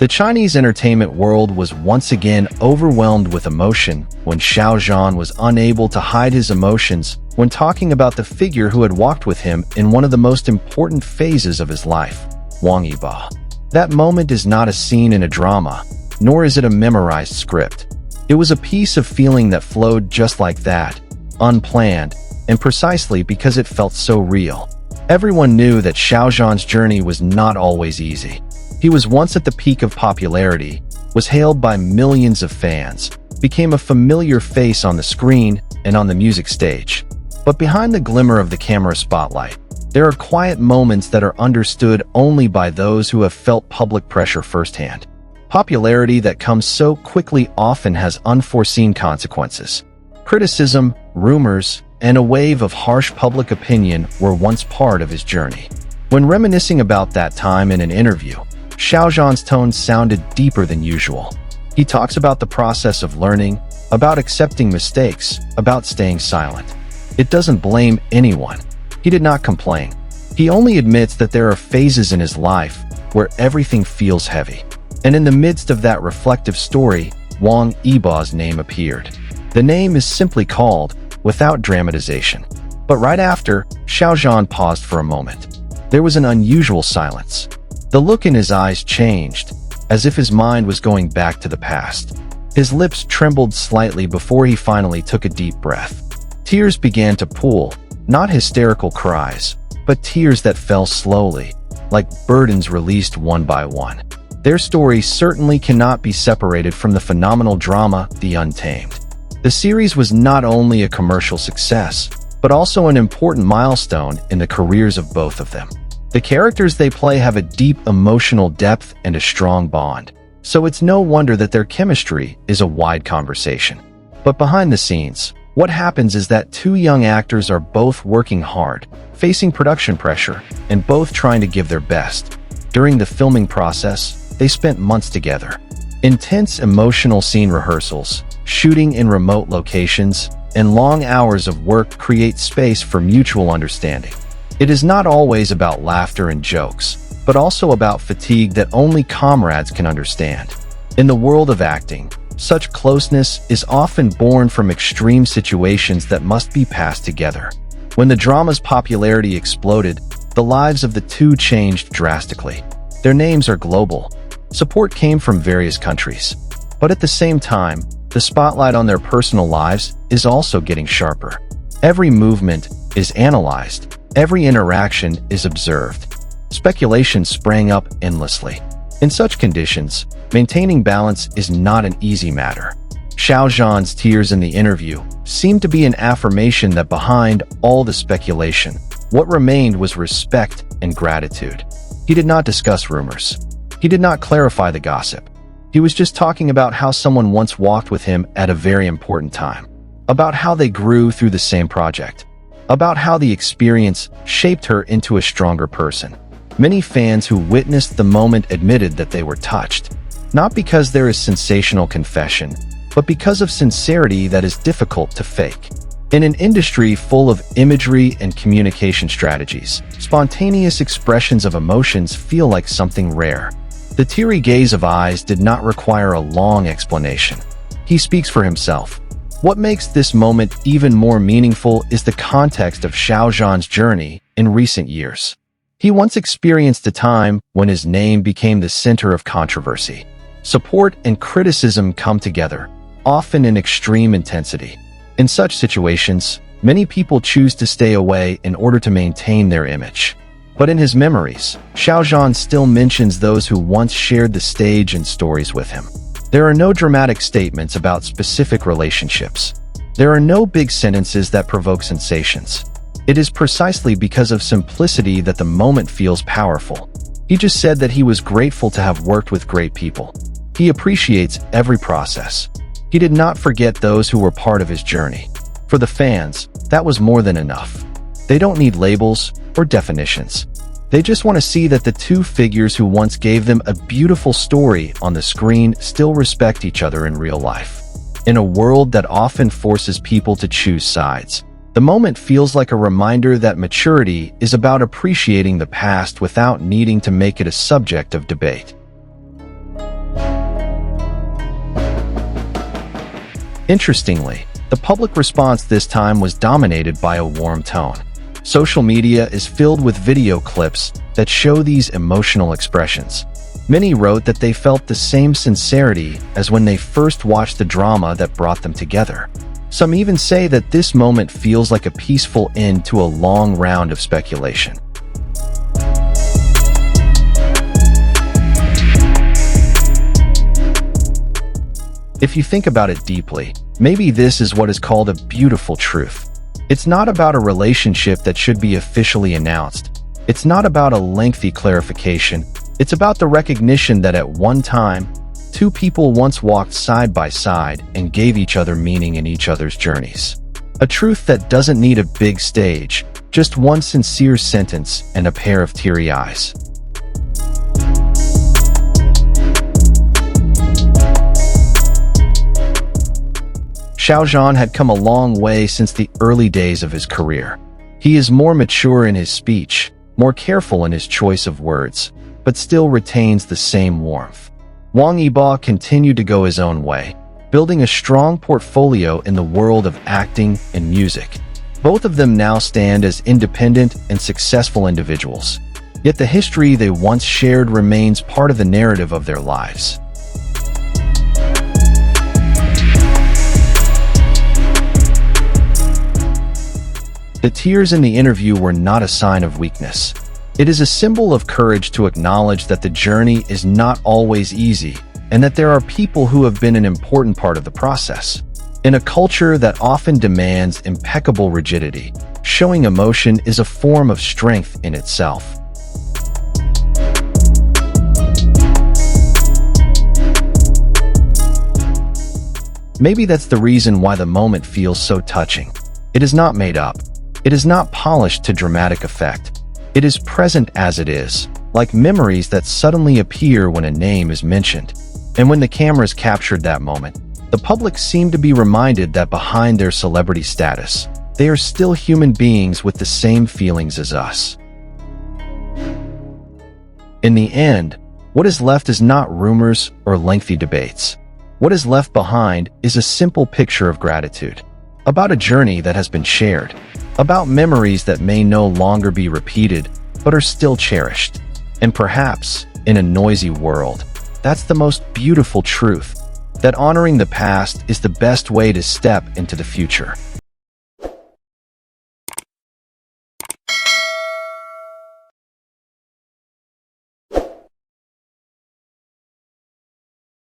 The Chinese entertainment world was once again overwhelmed with emotion when Xiao Zhan was unable to hide his emotions when talking about the figure who had walked with him in one of the most important phases of his life, Wang Yibo. That moment is not a scene in a drama, nor is it a memorized script. It was a piece of feeling that flowed just like that, unplanned, and precisely because it felt so real. Everyone knew that Xiao Zhan's journey was not always easy. He was once at the peak of popularity, was hailed by millions of fans, became a familiar face on the screen and on the music stage. But behind the glimmer of the camera spotlight, there are quiet moments that are understood only by those who have felt public pressure firsthand. Popularity that comes so quickly often has unforeseen consequences. Criticism, rumors, and a wave of harsh public opinion were once part of his journey. When reminiscing about that time in an interview, Xiao Zhan's tone sounded deeper than usual. He talks about the process of learning, about accepting mistakes, about staying silent. It doesn't blame anyone. He did not complain. He only admits that there are phases in his life where everything feels heavy. And in the midst of that reflective story, Wang Yibo's name appeared. The name is simply called, without dramatization. But right after, Xiao Zhan paused for a moment. There was an unusual silence. The look in his eyes changed, as if his mind was going back to the past. His lips trembled slightly before he finally took a deep breath. Tears began to pool, not hysterical cries, but tears that fell slowly, like burdens released one by one. Their story certainly cannot be separated from the phenomenal drama, The Untamed. The series was not only a commercial success, but also an important milestone in the careers of both of them. The characters they play have a deep emotional depth and a strong bond, so it's no wonder that their chemistry is a wide conversation. But behind the scenes, what happens is that two young actors are both working hard, facing production pressure, and both trying to give their best. During the filming process, they spent months together. Intense emotional scene rehearsals, shooting in remote locations, and long hours of work create space for mutual understanding. It is not always about laughter and jokes, but also about fatigue that only comrades can understand. In the world of acting, such closeness is often born from extreme situations that must be passed together. When the drama's popularity exploded, the lives of the two changed drastically. Their names are global. Support came from various countries. But at the same time, the spotlight on their personal lives is also getting sharper. Every movement is analyzed. Every interaction is observed. Speculation sprang up endlessly. In such conditions, maintaining balance is not an easy matter. Xiao Zhan's tears in the interview seemed to be an affirmation that behind all the speculation, what remained was respect and gratitude. He did not discuss rumors. He did not clarify the gossip. He was just talking about how someone once walked with him at a very important time, about how they grew through the same project, about how the experience shaped her into a stronger person. Many fans who witnessed the moment admitted that they were touched, not because there is sensational confession, but because of sincerity that is difficult to fake. In an industry full of imagery and communication strategies, spontaneous expressions of emotions feel like something rare. The teary gaze of eyes did not require a long explanation. He speaks for himself. What makes this moment even more meaningful is the context of Xiao Zhan's journey in recent years. He once experienced a time when his name became the center of controversy. Support and criticism come together, often in extreme intensity. In such situations, many people choose to stay away in order to maintain their image. But in his memories, Xiao Zhan still mentions those who once shared the stage and stories with him. There are no dramatic statements about specific relationships. There are no big sentences that provoke sensations. It is precisely because of simplicity that the moment feels powerful. He just said that he was grateful to have worked with great people. He appreciates every process. He did not forget those who were part of his journey. For the fans, that was more than enough. They don't need labels or definitions. They just want to see that the two figures who once gave them a beautiful story on the screen still respect each other in real life. In a world that often forces people to choose sides, the moment feels like a reminder that maturity is about appreciating the past without needing to make it a subject of debate. Interestingly, the public response this time was dominated by a warm tone. Social media is filled with video clips that show these emotional expressions. Many wrote that they felt the same sincerity as when they first watched the drama that brought them together. Some even say that this moment feels like a peaceful end to a long round of speculation. If you think about it deeply, maybe this is what is called a beautiful truth. It's not about a relationship that should be officially announced. It's not about a lengthy clarification. It's about the recognition that at one time, two people once walked side by side and gave each other meaning in each other's journeys. A truth that doesn't need a big stage, just one sincere sentence and a pair of teary eyes. Xiao Zhan had come a long way since the early days of his career. He is more mature in his speech, more careful in his choice of words, but still retains the same warmth. Wang Yibo continued to go his own way, building a strong portfolio in the world of acting and music. Both of them now stand as independent and successful individuals. Yet the history they once shared remains part of the narrative of their lives. The tears in the interview were not a sign of weakness. It is a symbol of courage to acknowledge that the journey is not always easy and that there are people who have been an important part of the process. In a culture that often demands impeccable rigidity, showing emotion is a form of strength in itself. Maybe that's the reason why the moment feels so touching. It is not made up. It is not polished to dramatic effect. It is present as it is, like memories that suddenly appear when a name is mentioned. And when the cameras captured that moment, the public seemed to be reminded that behind their celebrity status, they are still human beings with the same feelings as us. In the end, what is left is not rumors or lengthy debates. What is left behind is a simple picture of gratitude, about a journey that has been shared, about memories that may no longer be repeated, but are still cherished. And perhaps, in a noisy world, that's the most beautiful truth, that honoring the past is the best way to step into the future.